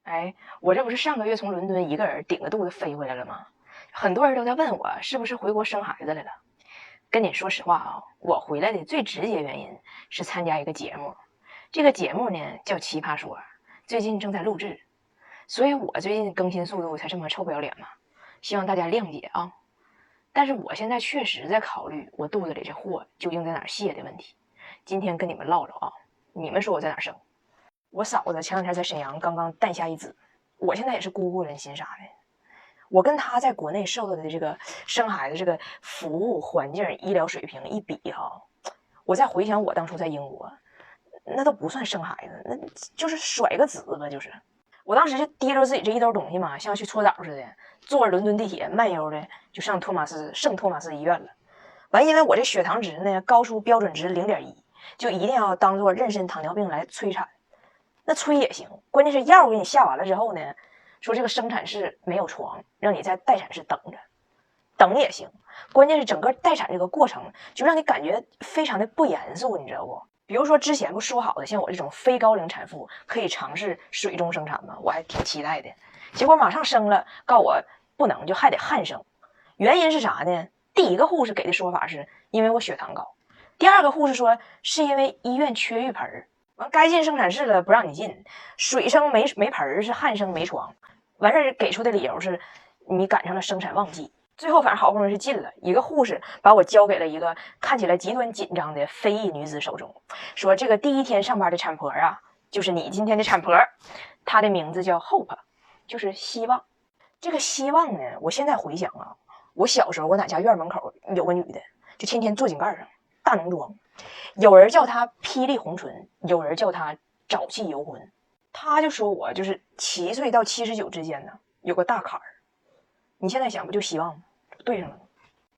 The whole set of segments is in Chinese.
哎，我这不是上个月从伦敦一个人顶个肚子飞回来了吗？很多人都在问我是不是回国生孩子来了。跟你说实话啊，我回来的最直接原因是参加一个节目，这个节目呢叫《奇葩说》，最近正在录制，所以我最近更新速度才这么臭不要脸嘛，希望大家谅解啊。但是我现在确实在考虑我肚子里这货究竟在哪儿泄的问题。今天跟你们唠唠啊，你们说我在哪儿生？我嫂子前两天在沈阳刚刚诞下一子，我现在也是姑姑人心啥的。我跟她在国内受到的这个生孩子这个服务环境、医疗水平一比哈，我再回想我当初在英国，那都不算生孩子，那就是甩个子吧，就是。我当时就提着自己这一兜东西嘛，像去搓澡似的，坐着伦敦地铁慢悠的就上圣托马斯医院了。完，因为我这血糖值呢高出标准值0.1，就一定要当做妊娠糖尿病来催产。那催也行，关键是药给你下完了之后呢，说这个生产室没有床，让你在待产室等着，等也行。关键是整个待产这个过程就让你感觉非常的不严肃，你知道不？比如说之前不说好的，像我这种非高龄产妇可以尝试水中生产吗？我还挺期待的。结果马上生了，告我不能，就还得汗生。原因是啥呢？第一个护士给的说法是因为我血糖高，第二个护士说是因为医院缺浴盆，完该进生产室了不让你进，水生没盆是汗生没床，完事给出的理由是你赶上了生产旺季。最后反正好不容易是进了，一个护士把我交给了一个看起来极端紧张的非裔女子手中，说这个第一天上班的产婆啊，就是你今天的产婆，她的名字叫 Hope， 就是希望。这个希望呢，我现在回想啊，我小时候我哪家院门口有个女的，就天天坐井盖上，大浓妆，有人叫她霹雳红唇，有人叫她沼气游魂。她就说我就是7岁到79之间呢有个大坎儿，你现在想不就希望吗？对上了。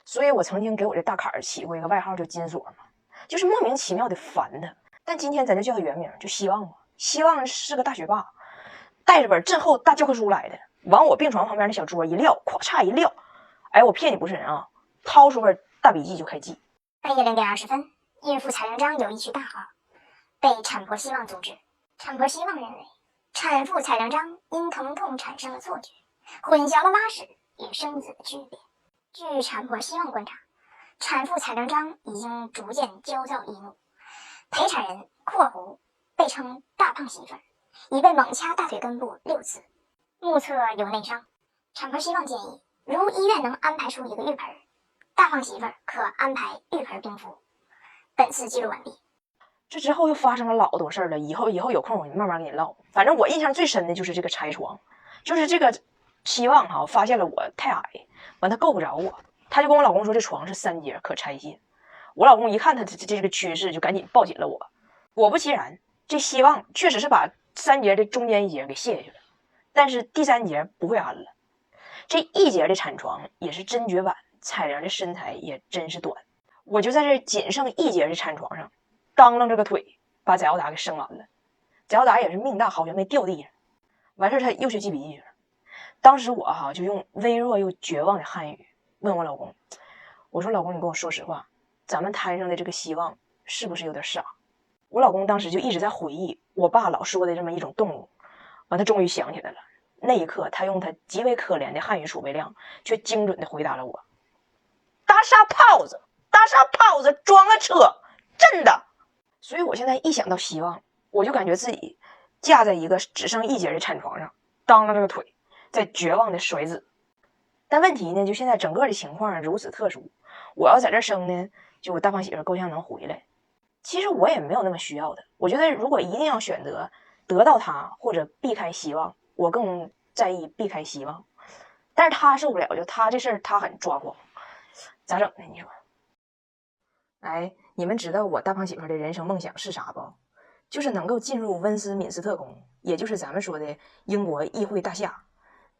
所以我曾经给我这大坎儿起过一个外号叫金锁嘛，就是莫名其妙的烦他。但今天咱就叫他原名，就希望嘛。希望是个大学霸，带着本震厚大教科书来的，往我病床旁边的小桌一撂，咵嚓一撂，哎，我骗你不是人啊，掏出本大笔记就开记。半夜2点20分，孕妇彩铃章有一曲大号，被产婆希望阻止。产婆希望认为，产妇彩铃章因疼痛产生了错觉，混淆了拉屎与生子的区别。据产婆希望观察，产妇彩铃章已经逐渐焦躁易怒，陪产人（括弧被称大胖媳妇儿）已被猛掐大腿根部6次，目测有内伤。产婆希望建议，如医院能安排出一个浴盆，大胖媳妇儿可安排浴盆冰敷。本次记录完毕。这之后又发生了老多事儿了，以后有空我慢慢给你唠。反正我印象最深的就是这个拆床，就是这个希望哈发现了我太矮，完他够不着我，他就跟我老公说这床是3节可拆卸。我老公一看他这个趋势，就赶紧抱紧了我。果不其然，这希望确实是把3节的中间1节给卸下去了，但是第3节不会安了。这1节的产床也是真绝版，彩铃的身材也真是短。我就在这仅剩1节的产床上当啷这个腿把翟奥达给生完了。翟奥达也是命大，好像没掉地上。完事他又去记笔记去了。当时我就用微弱又绝望的汉语问我老公，我说老公，你跟我说实话，咱们摊上的这个希望是不是有点傻？我老公当时就一直在回忆我爸老说的这么一种动物，完他终于想起来了。那一刻他用他极为可怜的汉语储备量却精准地回答了我，大沙炮子，大沙炮子装了车，真的。所以我现在一想到希望，我就感觉自己架在一个只剩1节的产床上，当了这个腿在绝望的甩子。但问题呢，就现在整个的情况如此特殊，我要在这生呢，就我大胖媳妇够呛能回来。其实我也没有那么需要的，我觉得如果一定要选择得到他或者避开希望，我更在意避开希望。但是他受不了，就他这事儿他很抓狂，咋整呢？你说？哎，你们知道我大胖媳妇的人生梦想是啥不？就是能够进入温斯敏斯特宫，也就是咱们说的英国议会大厦。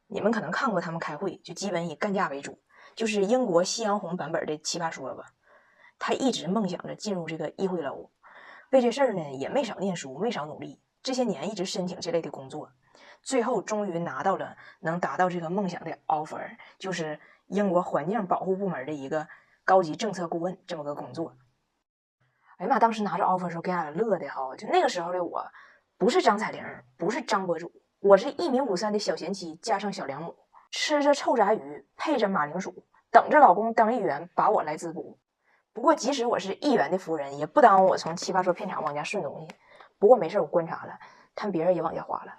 你们可能看过他们开会，就基本以干架为主，就是英国夕阳红版本的奇葩说吧。他一直梦想着进入这个议会楼，为这事儿呢也没少念书，没少努力，这些年一直申请这类的工作，最后终于拿到了能达到这个梦想的 offer， 就是英国环境保护部门的一个高级政策顾问这么个工作。哎呀妈，当时拿着 offer 的时候给俺乐的哈，就那个时候的我不是张彩玲，不是张博主，我是1.53米的小贤妻加上小良母，吃着臭炸鱼，配着马铃薯，等着老公当议员把我来滋补。不过即使我是议员的夫人，也不耽误我从奇葩说片场往家顺东西。不过没事，我观察了，看别人也往家花了。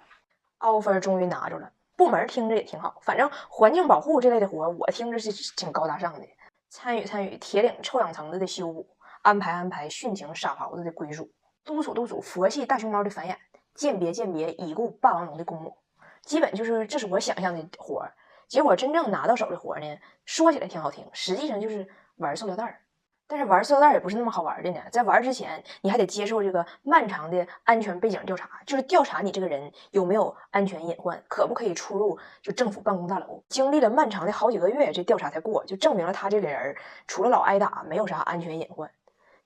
offer 终于拿着了，部门听着也挺好，反正环境保护这类的活我听着是挺高大上的。参与铁岭臭氧层子的修补，安排殉情傻狍子的归属，督促佛系大熊猫的繁衍，鉴别已故霸王龙的公母。基本就是这是我想象的活儿。结果真正拿到手的活呢，说起来挺好听，实际上就是玩塑料袋儿。但是玩塑料袋也不是那么好玩的呢，在玩之前你还得接受这个漫长的安全背景调查，就是调查你这个人有没有安全隐患，可不可以出入就政府办公大楼。经历了漫长的好几个月，这调查才过，就证明了他这个人除了老挨打没有啥安全隐患。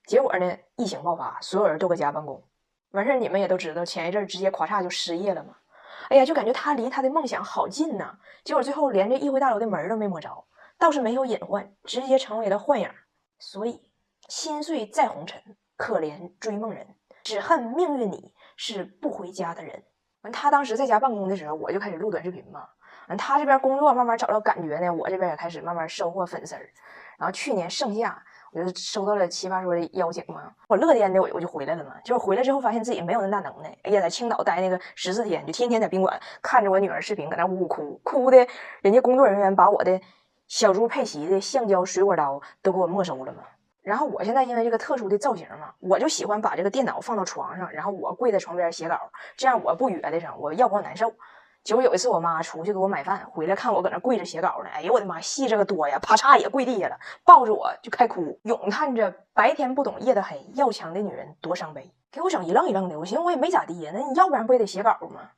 结果呢，疫情爆发，所有人都搁家办公，完事你们也都知道，前一阵直接咔嚓就失业了嘛。哎呀，就感觉他离他的梦想好近呐，结果最后连这议会大楼的门都没摸着，倒是没有隐患，直接成为了幻影。所以心碎在红尘，可怜追梦人，只恨命运你是不回家的人。完，他当时在家办公的时候，我就开始录短视频嘛。完，他这边工作慢慢找到感觉呢，我这边也开始慢慢收获粉丝儿。然后去年盛夏，我就收到了奇葩说的邀请嘛，我乐颠的我就回来了嘛。结果回来之后发现自己没有那大能耐，哎呀，在青岛待那个14天，就天天在宾馆看着我女儿视频，搁那呜哭的，人家工作人员把我的小猪佩奇的橡胶水果刀都给我没收了嘛。然后我现在因为这个特殊的造型嘛，我就喜欢把这个电脑放到床上，然后我跪在床边写稿，这样我不约的上，我要不难受。结果有一次我妈出去给我买饭，回来看我搁那跪着写稿呢，哎呦我的妈，戏这个多呀，啪嚓也跪地下了，抱着我就开哭，咏叹着白天不懂夜的黑，要强的女人多伤悲，给我整一愣一愣的。我寻思我也没咋地呀，那你要不然不也得写稿吗？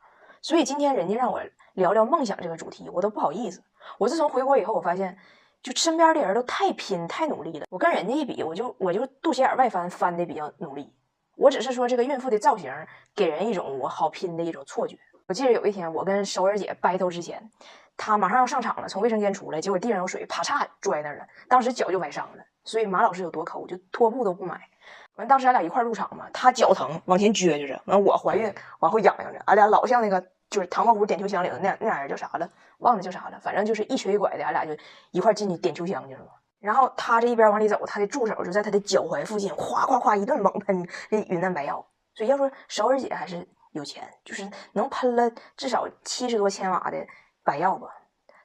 所以今天人家让我聊聊梦想这个主题，我都不好意思。我自从回国以后，我发现就身边的人都太拼太努力了，我跟人家一比，我就肚脐眼外翻的比较努力。我只是说这个孕妇的造型给人一种我好拼的一种错觉。我记得有一天我跟熟人姐battle之前，她马上要上场了，从卫生间出来，结果地上有水，啪嚓拽那儿了，当时脚就崴伤了。所以马老师有多抠，就拖布都不买。完，当时俺俩一块入场嘛，她脚疼往前撅着，完我怀孕往后仰仰着，俺俩老像那个就是唐伯虎点秋香里的那俩人叫啥了，忘了叫啥了，反正就是一瘸一拐的，俺俩就一块进去点秋香去了嘛。然后他这一边往里走，他的助手就在他的脚踝附近哗一顿猛喷那云南白药。所以要说熟儿姐还是有钱，就是能喷了至少70多千瓦的白药吧。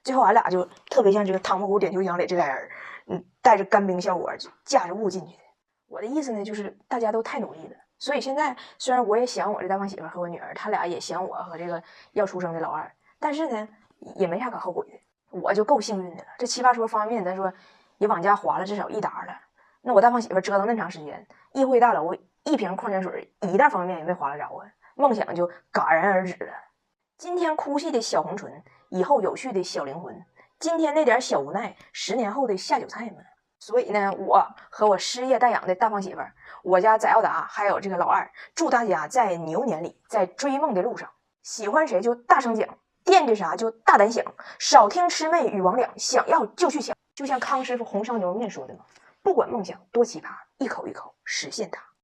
最后俺俩就特别像这个唐伯虎点秋香里这俩人，带着干冰效果架着雾进去的。我的意思呢，就是大家都太努力了。所以现在虽然我也想我这大胖媳妇和我女儿，他俩也想我和这个要出生的老二，但是呢也没啥可后悔的，我就够幸运的了。这奇葩说方便面咱说也往家划了至少1沓了，那我大胖媳妇折腾那长时间，议会大楼1瓶矿泉水1袋方便面也没划拉着啊，梦想就戛然而止了。今天哭泣的小红唇，以后有趣的小灵魂，今天那点小无奈，10年后的下酒菜们。所以呢，我和我失业待养的大胖媳妇，我家翟耀达还有这个老二，祝大家在牛年里，在追梦的路上，喜欢谁就大声讲，惦记啥就大胆想，少听魑魅与魍魉，想要就去想。就像康师傅红烧牛肉面说的嘛，不管梦想多奇葩，一口一口实现它。